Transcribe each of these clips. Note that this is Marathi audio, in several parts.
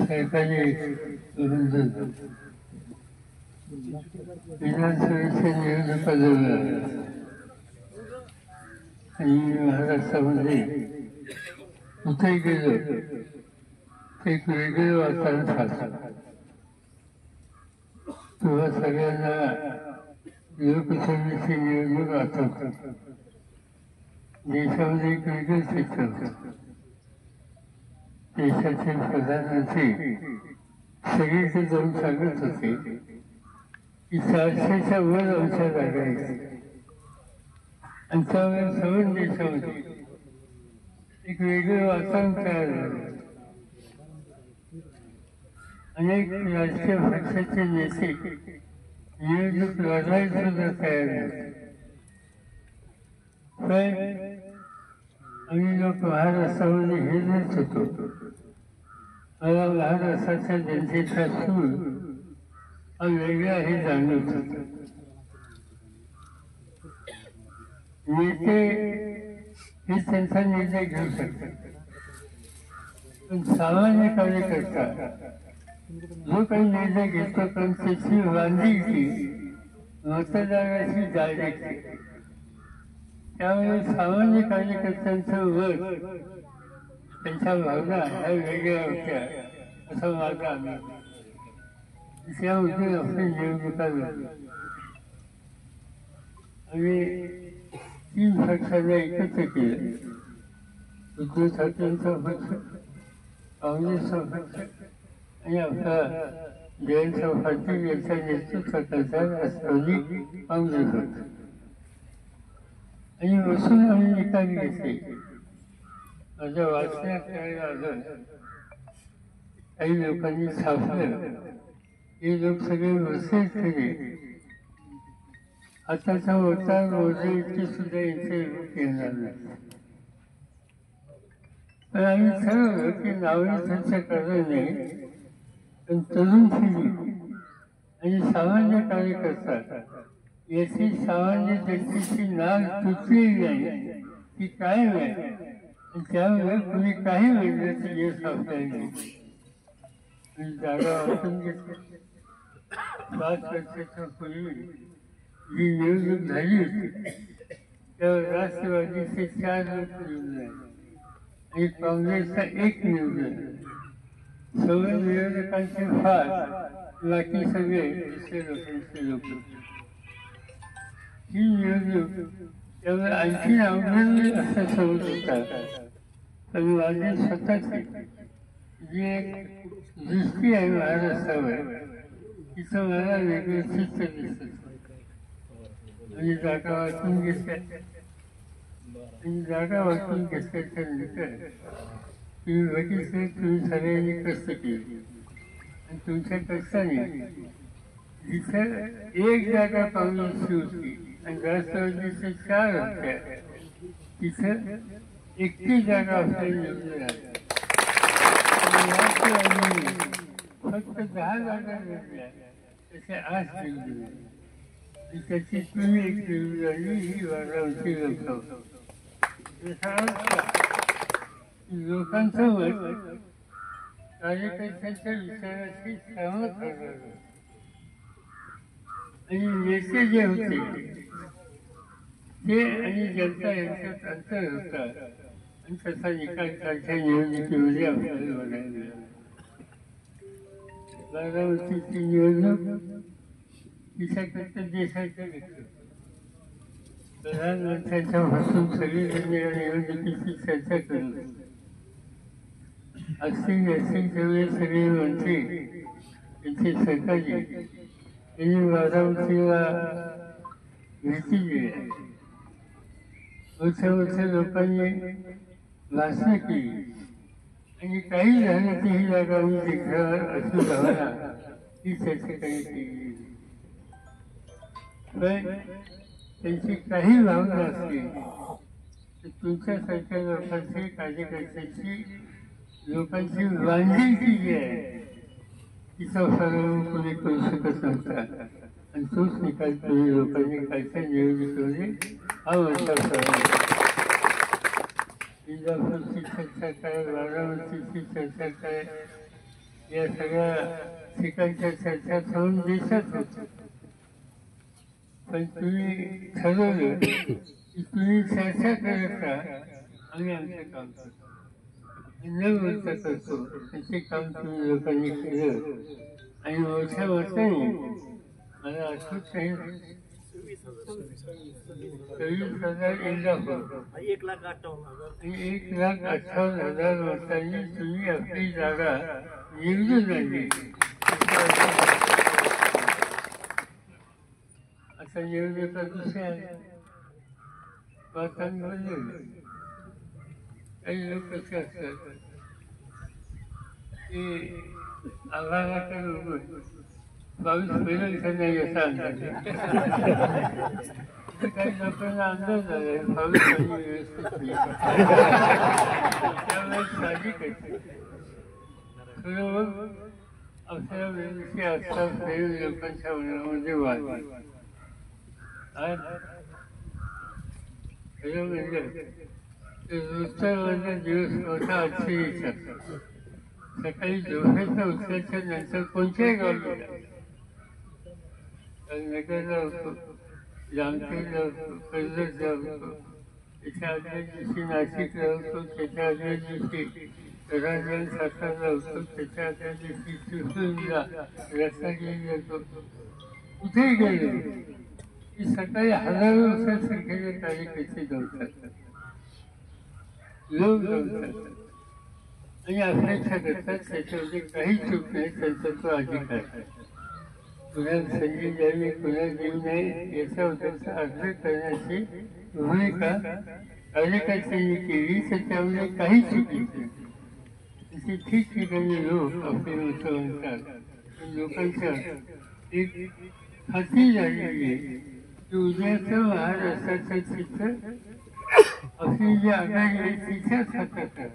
सरकारी विधानसभेच्या निवडणुका आणि महाराष्ट्रामध्ये कुठे गेलो एक वेगळं वातावरण झालं. तेव्हा सगळ्यांना लोकसभेची निवडणूक आठवतात. देशामध्ये एक वेगळं चित्र होतं. देशाचे प्रधानमंत्री सगळीकडे जाऊन सांगत होते की 400च्या वर आमच्या जागा आहेत. आणि त्यामुळे सर्व देशामध्ये एक वेगळं वातावरण तयार झालं. अनेक राजकीय पक्षाचे नेते निवडणूक लढायला सुद्धा तयार झाले. पण आम्ही लोक महाराष्ट्रामध्ये हेरत होतो. मला महाराष्ट्राच्या जनतेचा सूर हा वेगळा हे जाणवत होता. नेते हे त्यांचा निर्णय घेऊ शकतात, पण सामान्य कार्यकर्ता जो काही निर्णय घेतो पण त्याची बांधिलकी मतदाराशी डायरेक्ट. त्यामुळे सामान्य कार्यकर्त्यांचं वत त्यांच्या भावना ह्या वेगळ्या होत्या असं माझा अनुभव. त्यामध्ये आपली निवडणुका झाली. आम्ही 3 पक्षांना एकत्र केलं. उद्धव ठाकरेंचा पक्ष, काँग्रेसचा पक्ष आणि आपला जयंत पाटील यांच्या नेतृत्वाचा राष्ट्रवादी काँग्रेस होता. आणि बसून आम्ही निकाल घेतले. माझ्या वाचण्यात करायला आलं, काही लोकांनी छापलं, हे लोक सगळे बसलेच खरे. आताचा होता रोजे इतके सुद्धा इथे लोक येणार नाही. पण आम्ही ठरवलं की नावे चर्चा करणार नाही, पण तरुण पिढी आणि सामान्य कार्यकर्ता याची सामान्य जनतेची नाळ तुटलेली आहे, ती काय आहे. आणि त्यामुळे कुणी काही म्हणलं तर यश आपल्याला नाही. जागा वाटून घेतली. 5 वर्षाच्या पूर्वी जी निवडणूक झाली होती त्यावर राष्ट्रवादीचे 4 लोक निवडून आले आणि काँग्रेसचा 1 निवडून. सर्व निवडणुकांचे फार, बाकी सगळे दुसरे लोकांचे लोक. ही निवडणूक त्यामुळे आणखी अवघड असं समज होता. पण माझी स्वतःची जी एक दृष्टी आहे महाराष्ट्रावर, तिथं मला वेगळं चित्र दिसत. आणि जागा वाटून घेतल्या. आणि जागा वाटून घेतल्याच्या नंतर तुम्ही बघितलं, तुम्ही सगळ्यांनी कष्ट केली. आणि तुमच्या कष्टाने जिथं 1 जागा काँग्रेसची होती आणि राष्ट्रवादीच्या 4 होत्या, तिथं 31 जागा आपल्याला निवडून आल्या. फक्त 10 जागा निवडल्या, तसे 8 निवडल्या. आणि त्याची तुम्ही एक निवडून आली, ही बारामती लोकसभा. लोकांचं मत कार्यकर्त्यांच्या विचाराशी सहमत होणार. आणि नेते जे होते ते आणि जनता यांच्यात अंतर होता. आणि तसा निकाल कालच्या निवडणुकीमध्ये आपल्याला बघायला मिळाला. बारामतीची निवडणूक तिच्याकरता देशाच्या घेतलं. प्रधानमंत्र्यांच्या पासून सगळी निवडणुकीची चर्चा करत असतील तेवढे सगळे मंत्री त्यांचे सरकारी यांनी बारामतीला भेटी दिल्या. मोठ्या लोकांनी भाषणं केली. आणि काही झालं की ही जागा मी देखणार अशी भावना ही चर्चा काही केली. पण त्यांची काही भावना असली तर तुमच्यासारख्या लोकांची, कार्यकर्त्यांची, लोकांची बांधिलकी जी आहे तिचा फरक कोणी करू शकत नव्हता. आणि तोच निकाल तुम्ही लोकांनी कालच्या निवडणुकीमध्ये हा वर्षा इंदापूरची चर्चा काय, बारामतीची चर्चा काय, या सगळ्या ठिकाणच्या चर्चा होऊन देशात होत. पण तुम्ही ठरवलं की तुम्ही चर्चा करत राहा, आम्ही आमचं काम करतो. न बोलता करतो त्याचे काम तुम्ही लोकांनी केलं आणि मोठ्या वाटाने मला आठवत नाही 23,000 इंदापूर 1,58,000 वर्षांनी तुम्ही आपली जागा निवडून आणली. आता निवडणुका दुसऱ्या वातांनी काही लोक कसे असतात की आघाडाचा लोक पाऊस पडेल का नाही असा अंदाज. काही लोकांना अंदाज आलाय पाऊस पाणी व्यवस्थित होईल. त्यामुळे साहजिक आहे खरं आपल्या वेळेची आस्था प्रेम लोकांच्या मनामध्ये वाढ. आज खरं म्हणजे रोजचा माझा दिवस मोठा आश्चर्याचा. सकाळी दोघांच्या उत्सवाच्या नंतर कोणत्याही गावी नगरला होतो, जामखेडला होतो, कर्जतला होतो, त्याच्या आदल्या दिवशी नाशिकला होतो, त्याच्या आदल्या दिवशी राजधानी सातारला होतो, त्याच्या आदल्या दिवशी चिपळूणला रत्नागिरीला होतो. कुठेही गेले की सकाळी हजारो वर्षांसंख्येने कार्यकर्ते जमतात, लोक जमतात आणि अपेक्षा करतात. त्याच्यामध्ये काही चूक नाही, त्यांचा तो अधिकार आहे. कुणाला संधी द्यावी, कुणाला देऊ नये याच्याबद्दलचा अर्थ करण्याची भूमिका कार्यकर्त्यांनी केली तर त्यामुळे काही चुकीची नाही. ठिकठिकाणी लोक आपले मतं म्हणतात. लोकांच्या एक खात्री झालेली आहे की उद्याचं महाराष्ट्राचं चित्र आपली जी आघाडी आहे तिच्याच हातात आहे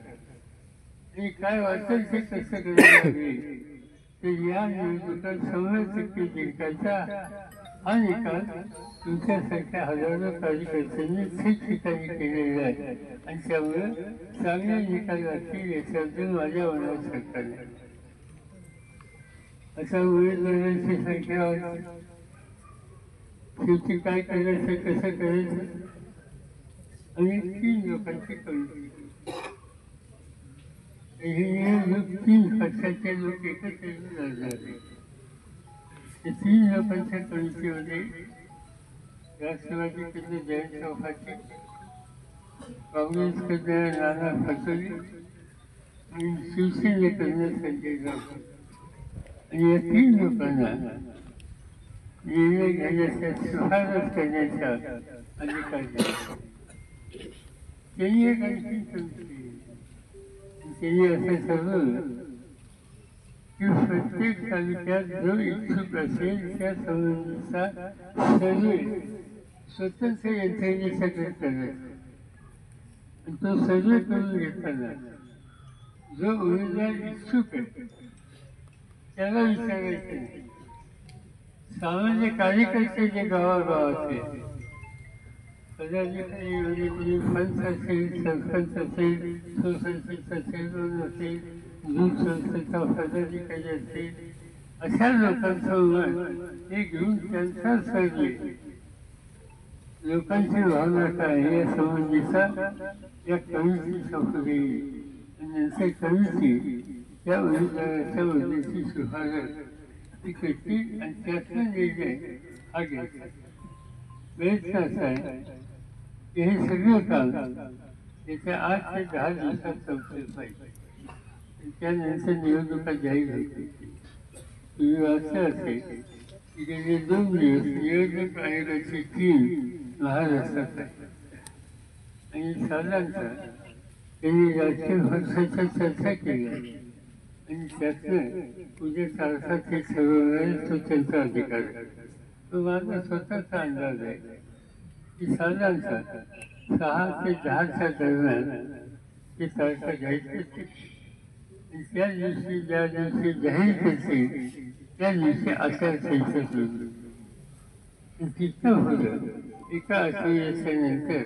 आणि काय वाटेल ते कसं करायला लागले तर या निवडणुका 100% जिंकायचा हा निकाल तुमच्यासारख्या हजारो कार्यकर्त्यांनी ठिकठिकाणी केलेला आहे आणि त्यामुळे चांगले निकाल लागतील याच्याबद्दल माझ्या मनात शंका नाही. अशा उमेदवारांची संख्या वाढते. शेवटी काय करायचं, कसं करायचं आणि 3 लोकांची कमिटी. हे 3 पक्षाचे लोक एकत्र येऊन लढणार. 3 लोकांच्या कमिटीमध्ये राष्ट्रवादीकडनं जयंत चौहाटे, काँग्रेसकडनं नाना पटोले आणि शिवसेनेकडनं संजय राऊत. आणि या 3 लोकांना निर्णय घेण्याच्या शिफारस करण्याचा अधिकार दिला. त्यांनी एक आणखी कमिटी त्यांनी असं ठरवलं की प्रत्येक तालुक्यात जो इच्छुक असेल त्या संबंधीचा सर्वे स्वतंत्र यंत्रणेसाठी करायचा. आणि तो सर्वे करून घेताना जो उमेदवार इच्छुक आहे त्याला विचारायचं नाही. सामान्य कार्यकर्ते जे गावागावाचे पदाधिकारी म्हणजे तुम्ही पंच असेल, सरपंच असेल, सोसायटीचा चेअरमन असेल, दूध संस्थेचा पदाधिकारी असेल, अशा लोकांसोबत हे घेऊन त्यांचा सर्वे लोकांची भावना काय या संबंधीचा या कमिटीच्या पुढे नंतर कमिटी त्या उमेदवाराच्या वजनाची शिफारस ती करतील आणि त्याचा निर्णय हा घ्यायचा. प्रयत्न असा आहे की हे सगळं काम त्याच्या 8 ते 10 दिवसात संपलं पाहिजे. त्यानंतर निवडणुका जाहीर होतील. तुम्ही वाचलं असेल की गेले 2 दिवस निवडणूक आयोगाची टीम महाराष्ट्रात आहे आणि साधारणतः त्यांनी राजकीय पक्षाच्या चर्चा केल्या आणि त्यातनं उद्या तारखा ते ठरवणारे तो त्यांचा अधिकार आहे. तो माझा स्वतःचा अंदाज आहे की साधारणतः 6 ते 10च्या दरम्यान ते तारखा जाहीर करतील आणि त्या दिवशी ज्या दिवशी जाहीर करतील त्या दिवशी आचारसंहिता सुरू. तिथं होतं एका आठवड्याच्या नंतर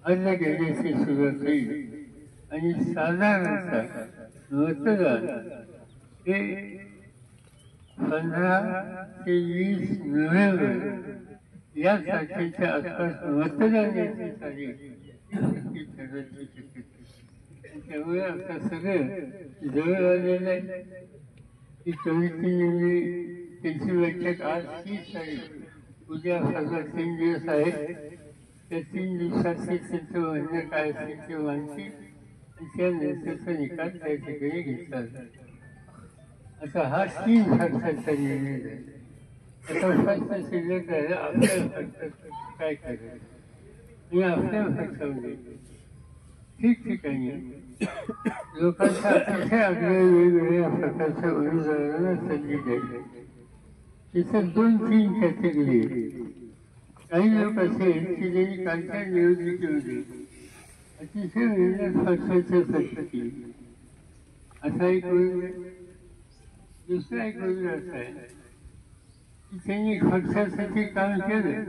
अर्ज घेण्याची सुरुवात होईल आणि साधारणतः मतदान हे 15 ते 20 नोव्हेंबर या तारखेच्या आसपास मतदान याची तारीख ठरवण्याची शक्यता. त्यामुळे आता सगळं जवळ आलेलं आहे की समितीने त्यांची बैठक आज 30 तारीख, उद्या सगळं 3 दिवस आहेत. त्या 3 दिवसाचे त्यांचं म्हणणं काय असेल ते मानतील आणि त्या नंतरचा निकाल त्या ठिकाणी घेतला जातो. आता हा 3 खर्चाचा निर्णय झाला. आता फक्त शिल्लक राहिला आपल्या खर्चात काय करायचं आणि आपल्या खर्चामध्ये ठिकठिकाणी लोकांचा अतिशय आग्रह वेगवेगळ्या प्रकारच्या उमेदवारांना संधी द्यायची. तिथं 2-3 कॅटेगरी आहेत. काही लोक असे आहेत की ज्यांनी कालच्या निवडणुकीमध्ये अतिशय मेहनत खर्चाच्या साठी असा एक दुसरा एक असा आहे की त्यांनी खर्चासाठी काम केलं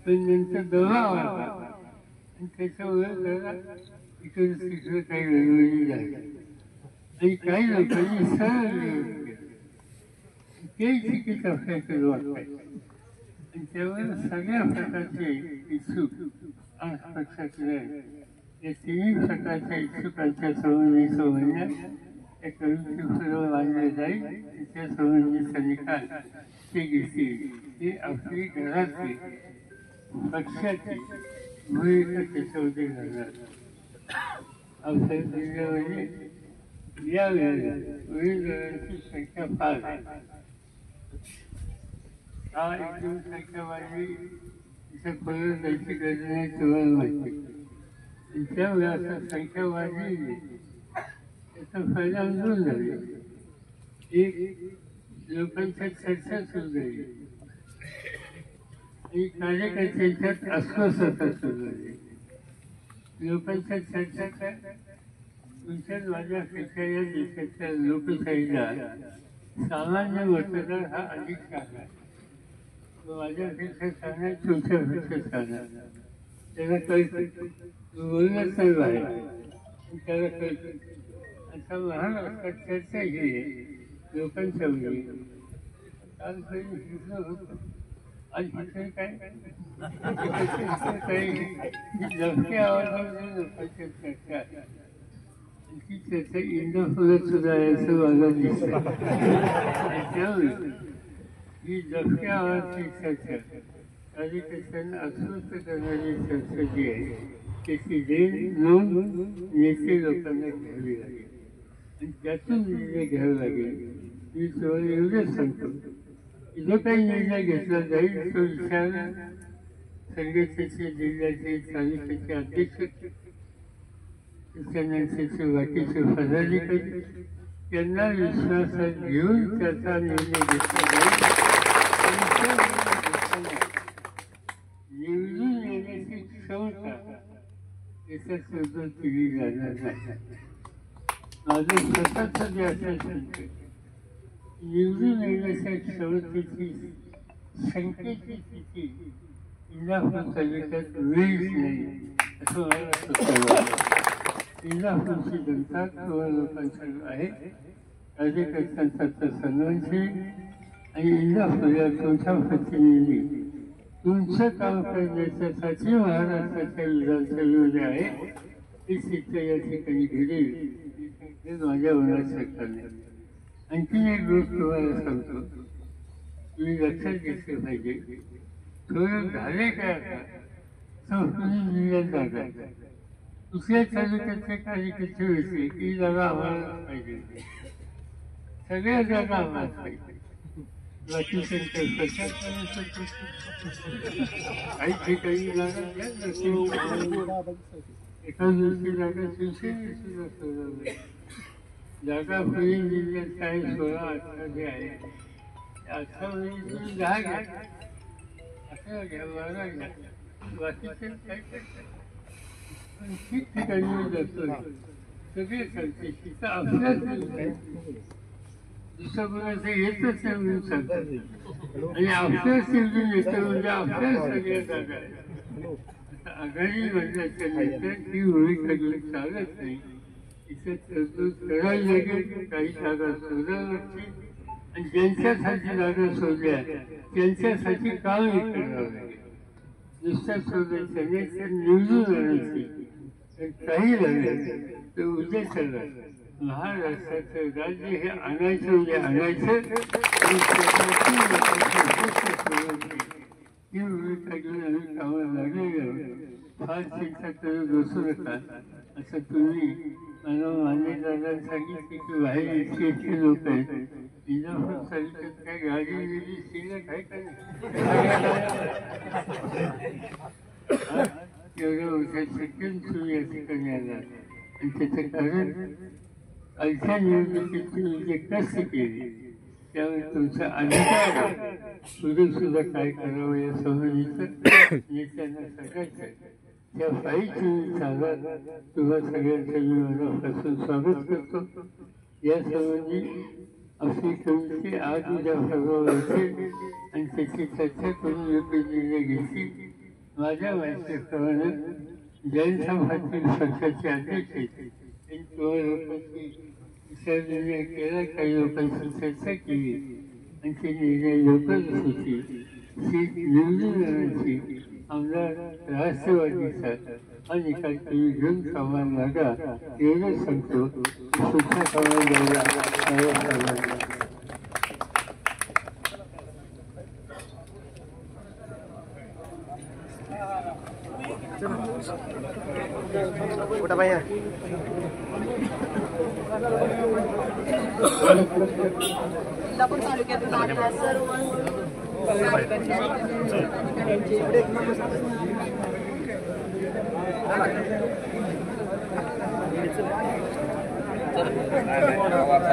पण नंतर दबाव आला आणि त्याच्यामुळे जरा इकडे तिकडे काही वेगवेगळी झाली आणि काही लोकांनी सरळ विरोध केला. ते चुकीचं आपल्याकडे वाटतंय आणि त्यामुळे सगळ्या प्रकारचे इच्छुक आज पक्षाकडे या 3 प्रकारच्या इच्छुकांच्या संबंधीचं म्हणण्यात त्या कमिटी सर्व मानले जाईल. त्या संबंधीचा निकाल ते घेतील. ही आपली घरातली पक्षाची भूमिका त्याच्यामध्ये घालणार. आमच्या जिल्ह्यामध्ये यावेळेला उमेदवारांची संख्या फार आहे. हा एकदम संख्या वाढली तिथं परत जायची गरज नाही तुम्हाला माहिती. आणि त्यामुळे आता संख्या वाढली त्याचा फायदा दोन झाले. एक, लोकांच्या चर्चा सुरू झाली आणि कार्यकर्त्यांच्यात अस्वस्थता सुरू झाली. लोकांच्या चर्चा काय तुमच्याच माझ्यापेक्षा या देशाच्या लोकशाहीला सामान्य मतदार हा अधिक चांगला. माझ्यापेक्षा सांगणार तुमच्यापेक्षा सांगणार त्याला कळतं. बोलणंच नाही बाहेर त्याला कळतं. असा महान असा चर्चा ही आहे लोकांच्या मध्ये. काल होतं आज इथे काय काही लक्षी आवाजामध्ये लोकांच्या चर्चा ती चर्चा इंद्रफुलत सुद्धा याचं मला दिसतं. त्यामुळे ही लक्षी आवाजाची चर्चा कार्यकर्त्यांना अस्वस्थ करणारी चर्चा जी आहे त्याची नोंद नेते लोकांना घ्यावी लागेल आणि त्यातून निर्णय घ्यावा लागेल. मी तुम्हाला एवढंच सांगतो जो काही निर्णय घेतला जाईल तो विचार संघटनेचे जिल्ह्याचे तालुक्याचे अध्यक्ष त्यानंतरचे बाकीचे पदाधिकारी त्यांना विश्वासात घेऊन त्याचा निर्णय घेतला जाईल. निवडून येण्याची क्षमता त्याच्यात सुद्धा केली जाणार नाही. माझं स्वतःच जे असेल निवडून येण्याच्या क्षमतेची संख्येची स्थिती इंदापूर तालुक्यात वेळीच नाही असं मला वाटतं. इंदापूरची जनता किंवा लोकांसाठी आहे. कार्यकर्त्यांचा तर सन्मानशील आणि इंदापूर या तुमच्या प्रतिनिधी तुमचं काम करण्याच्यासाठी महाराष्ट्राच्या विधानसभेमध्ये आहे. ही शिस्त या ठिकाणी घडेल हे माझ्या मनात शंका नाही. आणखी एक गोष्ट तुम्हाला सांगतो तुम्ही लक्षात घेतलं पाहिजे. थोडं झाले काय आता संस्कृती जिल्ह्यात जागा दुसऱ्या तालुक्यातले कार्यकर्ते होते की जागा आम्हाला पाहिजे. सगळ्या जागा आम्हाला पाहिजे. बाकी काही ठिकाणी जागा एका दिवशी जागा शिवसेनेची सुद्धा सोडवली. जागा पुणे जिल्ह्यात काही 16-18 जे आहे 18 तुम्ही 10 घ्या 18 घ्या 12 घ्या बाकीचे काय करतात. पण ठिकठिकाणी जातो सगळे चालते तिथं आपल्याच दुसरं कोणाचं येतच नाही म्हणून सांगतात आणि आपल्याच निवडून येतं म्हणजे आपल्याच सगळ्या जागा आहेत. आघाडी म्हणण्याच्या नंतर ती भूमिका घेऊन चालत नाही. तिथे तरतूद करायला लागेल. काही जागा शोधायची आणि ज्यांच्यासाठी जागा शोधल्या त्यांच्यासाठी कामही करावं लागेल. नुसत्या शोधायचं नाही तर निवडून आणायची. काही लागेल तर उद्या चला महाराष्ट्राचं राज्य हे आणायचं म्हणजे आणायचं आणि स्वतःची ही भूमिका घेऊन आम्ही कामाला लागलेलो. फार चिंता करत बसू नका असं तुम्ही मला मान्यदारांना सांगितले की बाहेर इतके लोक आहेत. इंदापूर तालुक्यात काय गाडी वेगळी शिल्लक आहे का नाही? एवढ्या मोठ्या सेकंड तुम्ही या ठिकाणी आला आणि त्याचं कारण कालच्या निवडणुकीत तुम्ही जे कष्ट केले त्यामुळे तुमचा अधिकार पुढे सुद्धा काय करावं या संबंधीचं नेत्यांना सांगायचं. त्या पायी तुम्ही सांगा. तुम्हा सगळ्यांचं मी मनापासून स्वागत करतो. या संबंधी आपली कमिटी आज उद्या ठरवली आणि त्याची चर्चा करून योग्य निर्णय घेतली. माझ्या माहितीप्रमाणे जैन समाजातील पक्षाचे अध्यक्ष त्यांनी तुम्हा लोकांची विचार निर्णय केला. काही लोकांची चर्चा केली आणि ते निर्णय योग्यच होती. सीट निवडून आणायची आमदार राष्ट्रवादीचा हा निकाल तुम्ही घेऊन कामाला लागा एवढंच सांगतो. सुद्धा कामाला द्यायला उठा भैया. इंदापूर तालुक्यातून आलेल्या सर्व